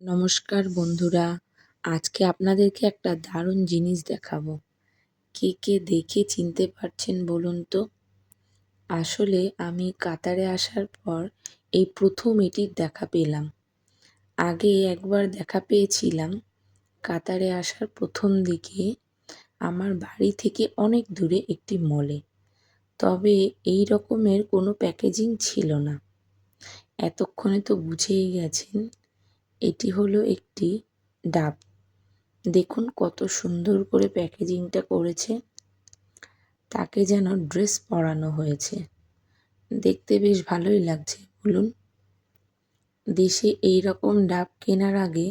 নমস্কার বন্ধুরা, আজকে আপনাদেরকে একটা দারুণ জিনিস দেখাবো। কে কে দেখে চিনতে পারছেন বলুন তো? আসলে আমি কাতারে আসার পর এই প্রথম এটির দেখা পেলাম। আগে একবার দেখা পেয়েছিলাম কাতারে আসার প্রথম দিকে আমার বাড়ি থেকে অনেক দূরে একটি মলে। তবে এই রকমের কোনো প্যাকেজিং ছিল না। এতক্ষণে তো বুঝেই গেছেন এটি হলো একটি ডাব। দেখুন কত সুন্দর করে প্যাকেজিংটা করেছে। তাকে যেন ড্রেস পরানো হয়েছে। দেখতে বেশ ভালোই লাগছে বলুন। দেশে এই রকম ডাব কেনার আগে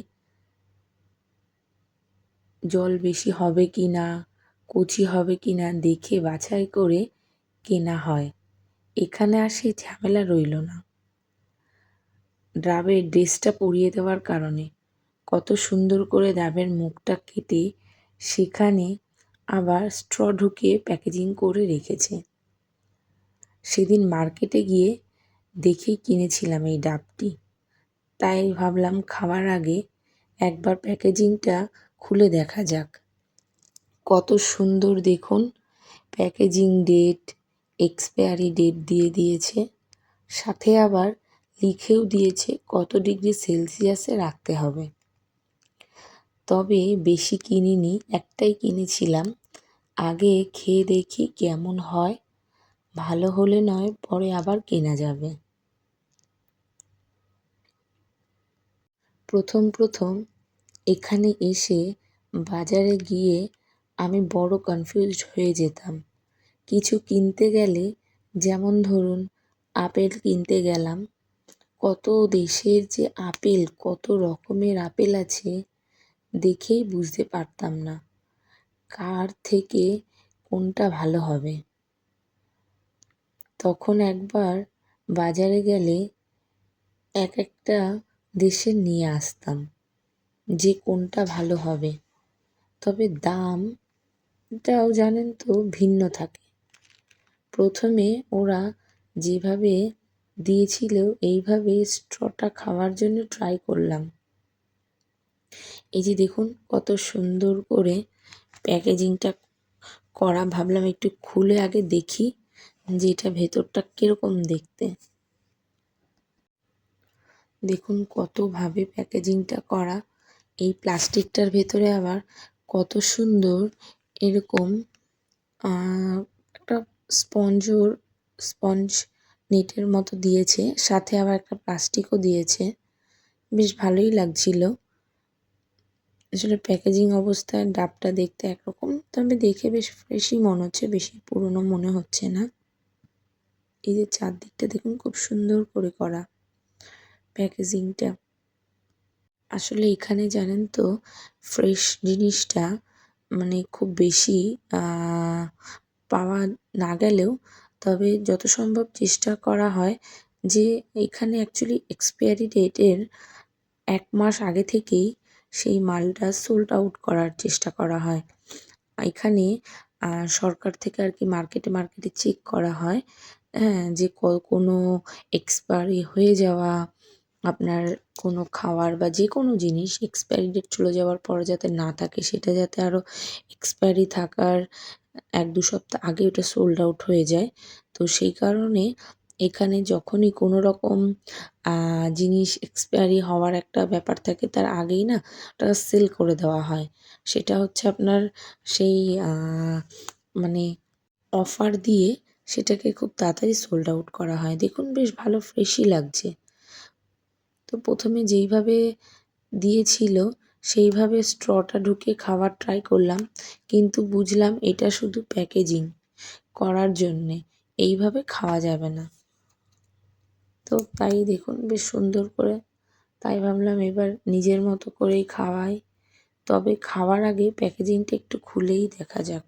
জল বেশি হবে কি না, কচি হবে কি না দেখে বাছাই করে কেনা হয়। এখানে আর সেই ঝামেলা রইল না। ডাবের ড্রেসটা পরিয়ে দেওয়ার কারণে কত সুন্দর করে ডাবের মুখটা কেটে সেখানে আবার স্ট্র ঢুকিয়ে প্যাকেজিং করে রেখেছে। সেদিন মার্কেটে গিয়ে দেখেই কিনেছিলাম এই ডাবটি। তাই ভাবলাম খাওয়ার আগে একবার প্যাকেজিংটা খুলে দেখা যাক। কত সুন্দর দেখুন, প্যাকেজিং ডেট, এক্সপায়ারি ডেট দিয়ে দিয়েছে। সাথে আবার লিখেও দিয়েছে কত ডিগ্রি সেলসিয়াসে রাখতে হবে। তবে বেশি কিনিনি, একটাই কিনেছিলাম। আগে খেয়ে দেখি কেমন হয়, ভালো হলে নয় পরে আবার কেনা যাবে। প্রথম এখানে এসে বাজারে গিয়ে আমি বড় কনফিউজড হয়ে যেতাম। কিছু কিনতে গেলে, যেমন ধরুন আপেল কিনতে গেলাম, কত দেশের যে আপেল, কত রকমের আপেল আছে দেখেই বুঝতে পারতাম না কার থেকে কোনটা ভালো হবে। তখন একবার বাজারে গেলে এক একটা দেশের নিয়ে আসতাম যে কোনটা ভালো হবে। তবে দামটাও জানেন তো ভিন্ন থাকে। প্রথমে ওরা যেভাবে দিয়েছিল এইভাবে স্ট্রটা খাওয়ার জন্য ট্রাই করলাম। এই যে দেখুন কত সুন্দর করে প্যাকেজিংটা করা। ভাবলাম একটু খুলে আগে দেখি যে এটা ভেতরটা কিরকম দেখতে। দেখুন কতভাবে প্যাকেজিংটা করা। এই প্লাস্টিকটার ভেতরে আবার কত সুন্দর এরকম একটা স্পঞ্জ নেটের মতো দিয়েছে, সাথে আবার একটা প্লাস্টিকও দিয়েছে। বেশ ভালোই লাগছিল। আসলে প্যাকেজিং অবস্থায় ডাবটা দেখতে একরকম, তবে দেখে বেশ ফ্রেশই মনে হচ্ছে, বেশি পুরনো মনে হচ্ছে না। এই যে চারদিকটা দেখুন খুব সুন্দর করে করা প্যাকেজিংটা। আসলে এখানে জানেন তো ফ্রেশ জিনিসটা মানে খুব বেশি পাওয়া না গেলেও, তবে যত সম্ভব চেষ্টা করা হয় যে এখানে অ্যাকচুয়ালি এক্সপায়ারি ডেটের 1 মাস আগে থেকেই সেই মালটা সোল্ড আউট করার চেষ্টা করা হয়। এখানে সরকার থেকে আর কি মার্কেটে চেক করা হয়, হ্যাঁ, যে কোনো এক্সপায়ারি হয়ে যাওয়া আপনার কোনো খাওয়ার বা যে কোনো জিনিস এক্সপায়ারি ডেট চলে যাওয়ার পর যাতে না থাকে, সেটা যাতে আরও এক্সপায়ারি থাকার 1-2 সপ্তাহ আগে ওটা সোল্ড আউট হয়ে যায়। তো সেই কারণে এখানে যখনই কোনো রকম জিনিস এক্সপায়ারি হওয়ার একটা ব্যাপার থাকে তার আগেই না ওটা সেল করে দেওয়া হয়। সেটা হচ্ছে আপনার সেই মানে অফার দিয়ে সেটাকে খুব তাড়াতাড়ি সোল্ড আউট করা হয়। দেখুন বেশ ভালো ফ্রেশই লাগছে। তো প্রথমে যেইভাবে দিয়েছিল সেইভাবে স্ট্রটা ঢুকিয়ে খাওয়ার ট্রাই করলাম, কিন্তু বুঝলাম এটা শুধু প্যাকেজিং করার জন্যে, এইভাবে খাওয়া যাবে না। তো তাই দেখুন বেশ সুন্দর করে, তাই ভাবলাম এবার নিজের মতো করেই খাওয়াই। তবে খাওয়ার আগে প্যাকেজিংটা একটু খুলেই দেখা যাক।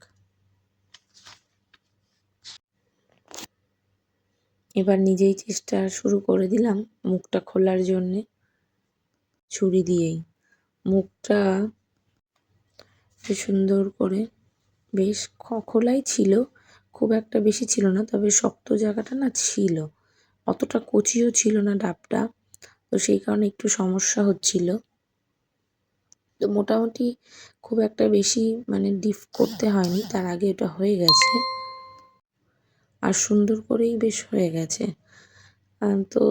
এবার নিজেই চেষ্টা শুরু করে দিলাম মুখটা খোলার জন্যে, ছুরি দিয়েই। মুখটা সুন্দর করে বেশ খোলাই ছিল, খুব একটা বেশি ছিল না, তবে শক্ত জায়গাটা না ছিল। অতটা কচিও ছিল না ডাবটা, তো সেই কারণে একটু সমস্যা হচ্ছিল। তো মোটামুটি খুব একটা বেশি মানে ডিপ করতে হয়নি, তার আগে এটা হয়ে গেছে আর সুন্দর করেই বেশ হয়ে গেছে। তো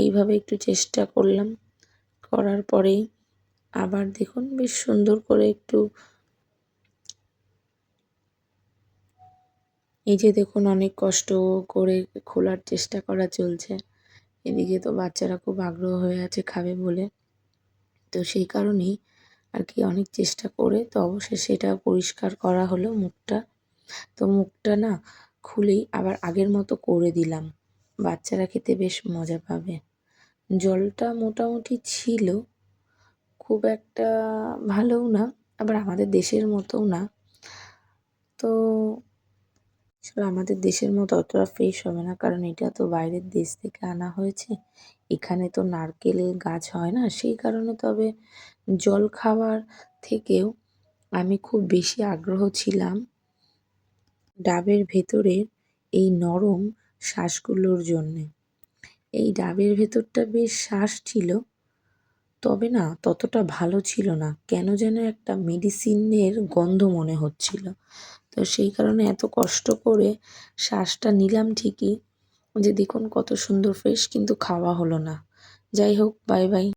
এইভাবে একটু চেষ্টা করলাম, করার পরেই আবার দেখুন বেশ সুন্দর করে একটু এই যে দেখুন অনেক কষ্ট করে খোলার চেষ্টা করা চলছে। এদিকে তো বাচ্চারা খুব আগ্রহ হয়ে আছে খাবে বলে। তো সেই কারণেই আর কি অনেক চেষ্টা করে তো অবশেষে এটা পরিষ্কার করা হলো মুখটা। তো মুখটা না খুলেই আবার আগের মতো করে দিলাম। বাচ্চারা খেতে বেশ মজা পাবে। জলটা মোটামুটি ছিল, খুব একটা ভালোও না, আবার আমাদের দেশের মতোও না। তো আসলে আমাদের দেশের মতো অতটা ফ্রেশ হবে না, কারণ এটা তো বাইরের দেশ থেকে আনা হয়েছে। এখানে তো নারকেল গাছ হয় না, সেই কারণে। তবে জল খাওয়ার থেকেও আমি খুব বেশি আগ্রহ ছিলাম ডাবের ভেতরের এই নরম শাঁসগুলোর জন্যে। এই ডাবের ভেতরটা বেশ শাঁস ছিল, তবে না ততটা ভালো ছিল না। কেন যেন একটা মেডিসিনের গন্ধ মনে হচ্ছিল। তো সেই কারণে এত কষ্ট করে শ্বাসটা নিলাম ঠিকই, যে দেখুন কত সুন্দর ফ্রেশ, কিন্তু খাওয়া হলো না। যাই হোক, বাই বাই।